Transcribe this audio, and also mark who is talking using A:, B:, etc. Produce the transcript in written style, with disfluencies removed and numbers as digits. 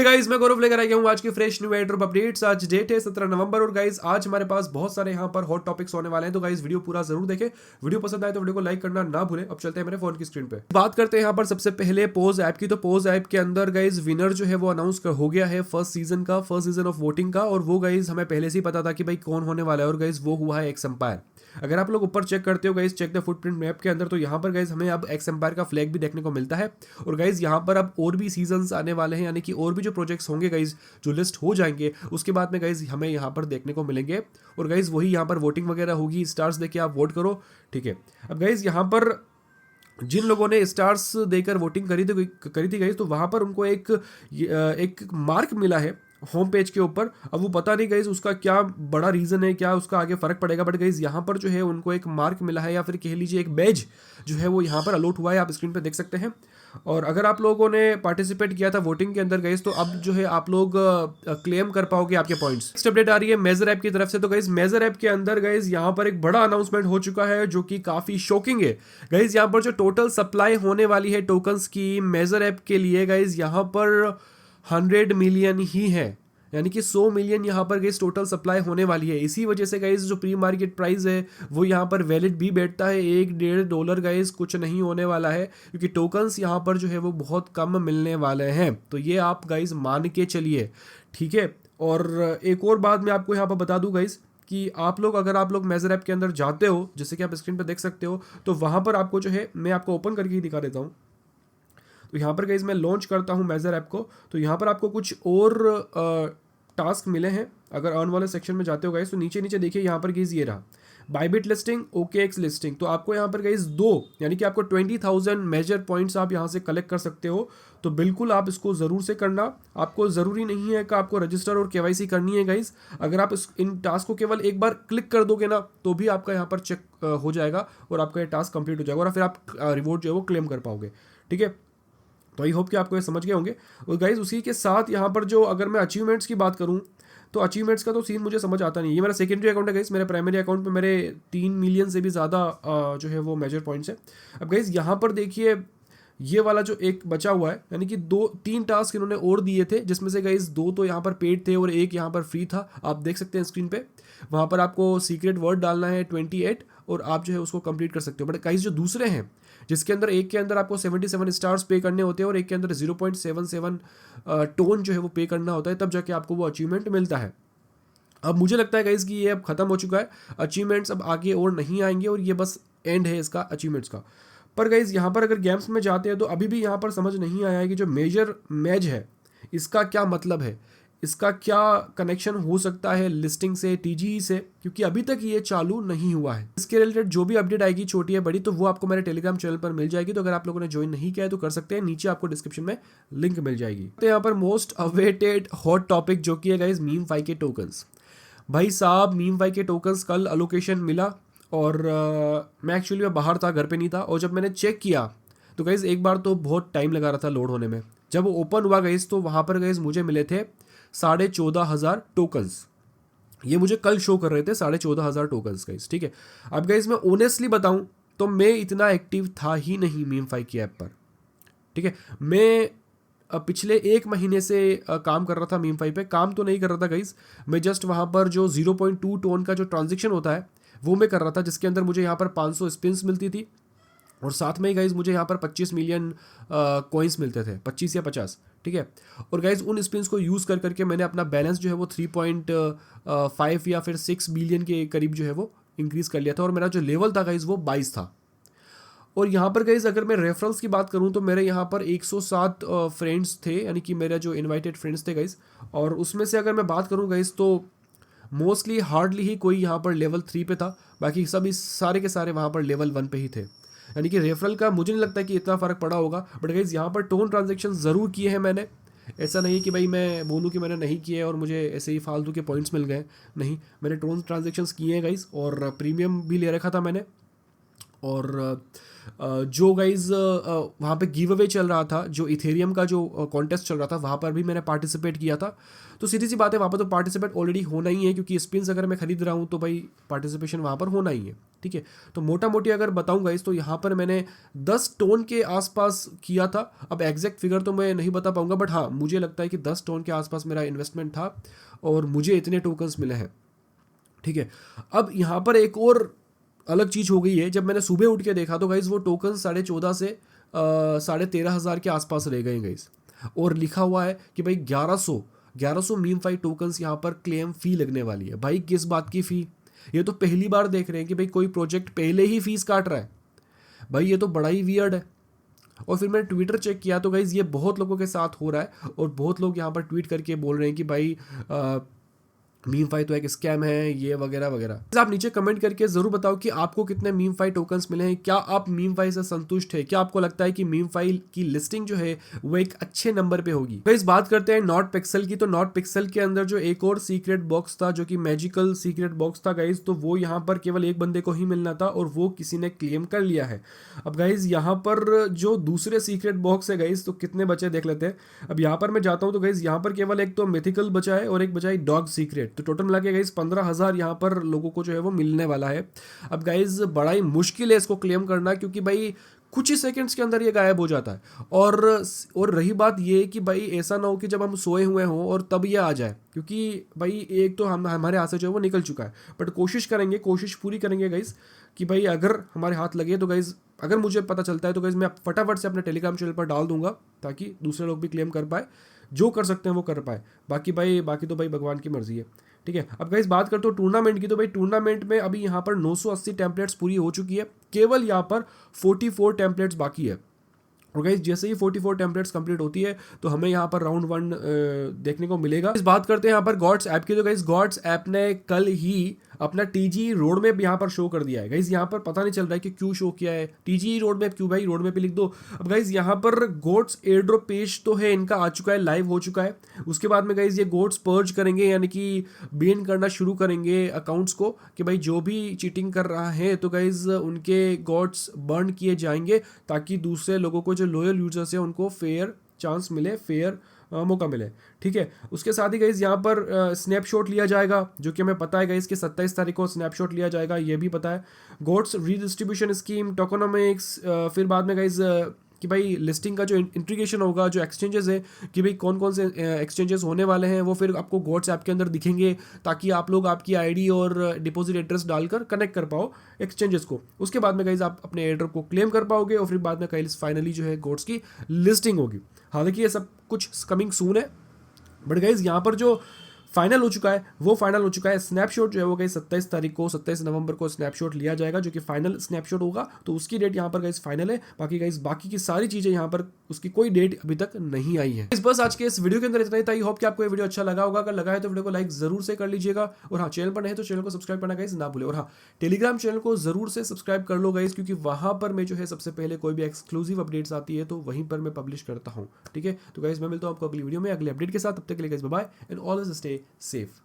A: Guys मैं गौरव लेकर आ गया हूँ आज की फ्रेश न्यू एयरड्रॉप अपडेट्स। आज डेट है 17 नवंबर और गाइस आज हमारे पास बहुत सारे यहाँ पर हॉट टॉपिक्स होने वाले हैं, तो गाइस वीडियो पूरा जरूर देखें। वीडियो पसंद आए तो वीडियो को लाइक करना ना भूलें। अब चलते हैं मेरे फोन की स्क्रीन पे, बात करते हैं यहाँ पर सबसे पहले पोज ऐप की। तो पोज ऐप के अंदर गाइस विनर जो है वो अनाउंस हो गया है फर्स्ट सीजन ऑफ वोटिंग का, और वो गाइस हमें पहले से ही पता था कि भाई कौन होने वाला है, और गाइस वो हुआ है एक्स एम्पायर। अगर आप लोग ऊपर चेक करते हो guys, check the footprint map के अंदर, तो यहाँ पर गाइस हमें अब एक्स एम्पायर का फ्लैग भी देखने को मिलता है। और गाइस यहाँ पर अब और भी सीजन्स आने वाले हैं, यानी कि और भी जो प्रोजेक्ट्स होंगे गाइस जो लिस्ट हो जाएंगे उसके बाद में गाइस हमें यहाँ पर देखने को मिलेंगे। और गाइस वही यहाँ पर वोटिंग वगैरह होगी, स्टार्स देके आप वोट करो, ठीक है। अब गाइस यहाँ पर जिन लोगों ने स्टार्स देकर वोटिंग करी थी गाइस, तो वहां पर उनको एक मार्क मिला है होम पेज के ऊपर। अब वो पता नहीं गाइस उसका क्या बड़ा रीजन है, क्या उसका आगे फर्क पड़ेगा, बट गाइस यहाँ पर जो है उनको एक मार्क मिला है, या फिर कह लीजिए एक बैज जो है वो यहाँ पर अलॉट हुआ है, आप स्क्रीन पर देख सकते हैं। और अगर आप लोगों ने पार्टिसिपेट किया था वोटिंग के अंदर गाइस, तो अब जो है आप लोग क्लेम कर पाओगे आपके पॉइंट्स। नेक्स्ट अपडेट आ रही है मेजर ऐप की तरफ से। तो गाइस मेजर ऐप के अंदर गाइस यहाँ पर एक बड़ा अनाउंसमेंट हो चुका है जो कि काफी शॉकिंग है गाइस। यहाँ पर जो टोटल सप्लाई होने वाली है टोकन्स की मेजर ऐप के लिए गाइस, यहाँ पर 100 मिलियन ही है, यानी कि 100 मिलियन यहाँ पर गाइस टोटल सप्लाई होने वाली है। इसी वजह से गाइस जो प्री मार्केट प्राइस है वो यहाँ पर वैलिड भी बैठता है। $1-1.5 गाइस कुछ नहीं होने वाला है, क्योंकि टोकन्स यहाँ पर जो है वो बहुत कम मिलने वाले हैं। तो ये आप गाइस मान के चलिए, ठीक है। और एक और बात मैं आपको यहाँ पर बता दूँ गाइस कि अगर आप लोग मेजर ऐप के अंदर जाते हो, जैसे कि आप स्क्रीन पर देख सकते हो, तो वहाँ पर आपको जो है मैं आपको ओपन करके ही दिखा देता हूँ। तो यहाँ पर गाइस मैं लॉन्च करता हूँ मेजर ऐप को, तो यहाँ पर आपको कुछ और टास्क मिले हैं। अगर अर्न वाले सेक्शन में जाते हो गाइस, तो नीचे नीचे देखिए यहाँ पर गाइस ये रहा बाइबिट लिस्टिंग, OKX लिस्टिंग। तो आपको यहाँ पर गाइस यानी कि आपको 20,000 मेजर पॉइंट्स आप यहाँ से कलेक्ट कर सकते हो। तो बिल्कुल आप इसको ज़रूर से करना। आपको ज़रूरी नहीं है कि आपको रजिस्टर और KYC करनी है गाइस। अगर आप इन टास्क को केवल एक बार क्लिक कर दोगे ना, तो भी आपका यहाँ पर चेक हो जाएगा और आपका ये टास्क कंप्लीट हो जाएगा, और फिर आप रिवॉर्ड जो है वो क्लेम कर पाओगे, ठीक है। तो आई होप कि आपको ये समझ गए होंगे। और गाइज उसी के साथ यहाँ पर जो अगर मैं अचीवमेंट्स की बात करूँ, तो अचीवमेंट्स का तो सीन मुझे समझ आता नहीं। ये मेरा सेकेंडरी अकाउंट है गाइस, मेरे प्राइमरी अकाउंट पे मेरे 3 मिलियन से भी ज़्यादा जो है वो मेजर पॉइंट्स है। अब गाइस यहाँ पर देखिए ये वाला जो एक बचा हुआ है, यानी कि 2-3 टास्क इन्होंने और दिए थे, जिसमें से गाइस 2 तो यहाँ पर पेड थे और एक यहाँ पर फ्री था। आप देख सकते हैं स्क्रीन पे, वहाँ पर आपको सीक्रेट वर्ड डालना है 28 और आप जो है उसको कंप्लीट कर सकते हो। बट गाइस जो दूसरे हैं, जिसके अंदर एक के अंदर आपको 77 स्टार्स पे करने होते हैं और एक के अंदर 0.77 टोन जो है वो पे करना होता है, तब जाके आपको वो अचीवमेंट मिलता है। अब मुझे लगता है गाइस कि ये अब खत्म हो चुका है, अचीवमेंट्स अब आगे और नहीं आएंगे, और ये बस एंड है इसका अचीवमेंट्स का। पर गाइस यहाँ पर अगर गेम्स में जाते हैं तो अभी भी यहाँ पर समझ नहीं आया है कि जो मेजर मैच है इसका क्या मतलब है, इसका क्या कनेक्शन हो सकता है लिस्टिंग से, TGE से, क्योंकि अभी तक ये चालू नहीं हुआ है। इसके रिलेटेड जो भी अपडेट आएगी छोटी है बड़ी, तो वो आपको मेरे टेलीग्राम चैनल पर मिल जाएगी। तो अगर आप लोगों ने ज्वाइन नहीं किया है तो कर सकते हैं, नीचे आपको डिस्क्रिप्शन में लिंक मिल जाएगी। तो यहाँ पर मोस्ट अवेटेड हॉट टॉपिक जो कि है गाइस मीमफाई के टोकन्स। भाई साहब मीमफाई के टोकन्स कल अलोकेशन मिला, और मैं एक्चुअली बाहर था, घर पे नहीं था, और जब मैंने चेक किया तो गाइस एक बार तो बहुत टाइम लगा रहा था लोड होने में। जब वो ओपन हुआ गाइस, तो वहाँ पर गाइस मुझे मिले थे 14,500 टोकन्स। ये मुझे कल शो कर रहे थे 14,500 टोकन्स गाइस, ठीक है। अब गाइस मैं ऑनेस्टली बताऊं तो मैं इतना एक्टिव था ही नहीं मीमफाई की ऐप पर, ठीक है। मैं पिछले 1 महीने से काम कर रहा था मीमफाई पे। काम तो नहीं कर रहा था गाइस, मैं जस्ट वहाँ पर जो 0.2 टोन का जो ट्रांजेक्शन होता है वो मैं कर रहा था, जिसके अंदर मुझे यहाँ पर 500 स्पिन्स मिलती थी, और साथ में ही गाइज मुझे यहाँ पर 25 मिलियन कॉइन्स मिलते थे, 25 या 50, ठीक है। और गाइज उन स्पिन्स को यूज़ कर करके मैंने अपना बैलेंस जो है वो 3.5 या फिर 6 बिलियन के करीब जो है वो इंक्रीज़ कर लिया था, और मेरा जो लेवल था गाइज वो 22 था। और यहाँ पर गाइज अगर मैं रेफरल्स की बात करूँ तो मेरे यहाँ पर 107 फ्रेंड्स थे, यानी कि मेरे जो इन्वाइटेड फ्रेंड्स थे गाइज, और उसमें से अगर मैं बात करूँ गाइज तो मोस्टली हार्डली ही कोई यहाँ पर लेवल 3 पे था, बाकी सभी सारे के सारे वहाँ पर लेवल 1 पे ही थे। यानी कि रेफरल का मुझे नहीं लगता कि इतना फ़र्क पड़ा होगा। बट गाइज यहाँ पर टोन ट्रांजेक्शन ज़रूर किए हैं मैंने, ऐसा नहीं कि भाई मैं बोलूँ कि मैंने नहीं किए और मुझे ऐसे ही फालतू के पॉइंट्स मिल गए, नहीं, मैंने टोन ट्रांजेक्शन्स किए हैं गाइज, और प्रीमियम भी ले रखा था मैंने। और जो गाइज वहाँ पे गिव अवे चल रहा था, जो इथेरियम का जो कॉन्टेस्ट चल रहा था, वहाँ पर भी मैंने पार्टिसिपेट किया था। तो सीधी सी बात है, वहाँ पर तो पार्टिसिपेट ऑलरेडी होना ही है, क्योंकि स्पिन्स अगर मैं खरीद रहा हूँ तो भाई पार्टिसिपेशन वहाँ पर होना ही है। ठीक है, तो मोटा मोटी अगर बताऊँ गाइज तो यहाँ पर मैंने 10 टोन के आसपास किया था। अब एग्जैक्ट फिगर तो मैं नहीं बता पाऊँगा, बट हाँ मुझे लगता है कि 10 टोन के आसपास मेरा इन्वेस्टमेंट था और मुझे इतने टोकन्स मिले हैं। ठीक है, अब यहाँ पर एक और अलग चीज़ हो गई है। जब मैंने सुबह उठ के देखा तो गाइज वो टोकन 14.5 से 13,500 के आसपास रह गए गाइज, और लिखा हुआ है कि भाई 1100 मीम फाई टोकन्स यहाँ पर क्लेम फ़ी लगने वाली है। भाई किस बात की फ़ी? ये तो पहली बार देख रहे हैं कि भाई कोई प्रोजेक्ट पहले ही फीस काट रहा है। भाई ये तो बड़ा ही वियर्ड है। और फिर मैंने ट्विटर चेक किया तो गाइज ये बहुत लोगों के साथ हो रहा है, और बहुत लोग यहाँ पर ट्वीट करके बोल रहे हैं कि भाई मीम फाई तो एक स्कैम है, ये वगैरह वगैरह। आप नीचे कमेंट करके जरूर बताओ कि आपको कितने मीम फाई टोकन्स मिले हैं। क्या आप मीम फाई से संतुष्ट है? क्या आपको लगता है कि मीम फाई की लिस्टिंग जो है वो एक अच्छे नंबर पे होगी? तो इस बात करते हैं नॉट पिक्सल की। तो नॉट पिक्सल के अंदर जो एक और सीक्रेट बॉक्स था, जो कि मैजिकल सीक्रेट बॉक्स था गाइज, तो वो यहाँ पर केवल एक बंदे को ही मिलना था और वो किसी ने क्लेम कर लिया है। अब गाइज यहाँ पर जो दूसरे सीक्रेट बॉक्स है गाइज, तो कितने बचे देख लेते हैं। अब यहाँ पर मैं जाता हूँ तो गाइज यहाँ पर केवल एक तो मिथिकल बचा है और एक बचा है डॉग सीक्रेट। तो टोटल मिला के गाइज 15,000 यहाँ पर लोगों को जो है वो मिलने वाला है। अब गाइज बड़ा ही मुश्किल है इसको क्लेम करना, क्योंकि भाई कुछ ही सेकंड्स के अंदर ये गायब हो जाता है। और रही बात ये कि भाई ऐसा ना हो कि जब हम सोए हुए हों और तब ये आ जाए, क्योंकि भाई एक तो हमारे हाथ से जो है वो निकल चुका है। बट कोशिश पूरी करेंगे गाइज कि भाई अगर हमारे हाथ लगे तो गाइज, अगर मुझे पता चलता है तो गाइज मैं फटाफट से अपने टेलीग्राम चैनल पर डाल दूंगा, ताकि दूसरे लोग भी क्लेम कर पाए। जो कर सकते हैं वो कर पाए, बाकी तो भाई भगवान की मर्जी है। ठीक है, अब गाइस बात करते हो टूर्नामेंट की। तो भाई टूर्नामेंट में अभी यहाँ पर 980 टेम्पलेट्स पूरी हो चुकी है, केवल यहाँ पर 44 टेम्पलेट्स बाकी है। और गाइस जैसे ही 44 टेम्पलेट्स कंप्लीट होती है तो हमें यहाँ पर राउंड 1 देखने को मिलेगा। इस बात करते हैं यहाँ पर गॉड्स ऐप की। तो गाइस गॉड्स ऐप ने कल ही अपना टीजी रोड मैप यहाँ पर शो कर दिया है। गाइस यहाँ पर पता नहीं चल रहा है कि क्यों शो किया है टीजी रोड मैप, क्यों भाई रोड मैप पे लिख दो। अब गाइस यहाँ पर गोट्स एयर ड्रॉप पेज तो है, इनका आ चुका है, लाइव हो चुका है। उसके बाद में गाइस ये गोट्स पर्ज करेंगे, यानी कि बैन करना शुरू करेंगे अकाउंट्स को, कि भाई जो भी चीटिंग कर रहा है तो गाइस उनके गोट्स बर्न किए जाएंगे, ताकि दूसरे लोगों को जो लॉयल यूजर्स है उनको फेयर चांस मिले, फेयर मौका मिले। ठीक है, उसके साथ ही गाइज यहाँ पर स्नैपशॉट लिया जाएगा, जो कि हमें पता है गाइज कि 27 तारीख को स्नैपशॉट लिया जाएगा, ये भी पता है। गोट्स रीडिस्ट्रीब्यूशन स्कीम, टोकोनॉमिक्स, फिर बाद में गाइज कि भाई लिस्टिंग का जो इंटीग्रेशन होगा, जो एक्सचेंजेस है कि भाई कौन कौन से एक्सचेंजेस होने वाले हैं, वो फिर आपको गोट्स ऐप के अंदर दिखेंगे, ताकि आप लोग आपकी आईडी और डिपॉजिट एड्रेस डालकर कनेक्ट कर पाओ एक्सचेंजेस को। उसके बाद में गाइज आप अपने एड्रेस को क्लेम कर पाओगे, और फिर बाद में कहीं फाइनली जो है गोट्स की लिस्टिंग होगी। हालांकि ये सब कुछ कमिंग सून है, बट गाइज यहाँ पर जो फाइनल हो चुका है वो फाइनल हो चुका है। स्नैपशॉट जो है वो गाइस 27 नवंबर को स्नैपशॉट लिया जाएगा, जो कि फाइनल स्नैपशॉट होगा। तो उसकी डेट यहाँ पर गाइस फाइनल है। बाकी की सारी चीजें यहाँ पर उसकी कोई डेट अभी तक नहीं आई है। इस बस आज के इस वीडियो के अंदर इतना ही था। आई होप कि आपको ये वीडियो अच्छा लगा होगा। अगर लगा है तो वीडियो को लाइक जरूर से कर लीजिएगा, और हाँ चैनल पर नहीं तो चैनल को सब्सक्राइब करना गाइस ना भूले। और हाँ टेलीग्राम चैनल को जरूर से सब्सक्राइब कर लो गाइस, क्योंकि वहां पर मैं जो है सबसे पहले कोई भी एक्सक्लूसिव अपडेट्स आती है तो वहीं पर मैं पब्लिश करता हूँ। ठीक है, तो गाइस मैं मिलता हूँ आपको अगली वीडियो में अगले अपडेट के साथ। तब तक के लिए guys bye bye and always stay safe.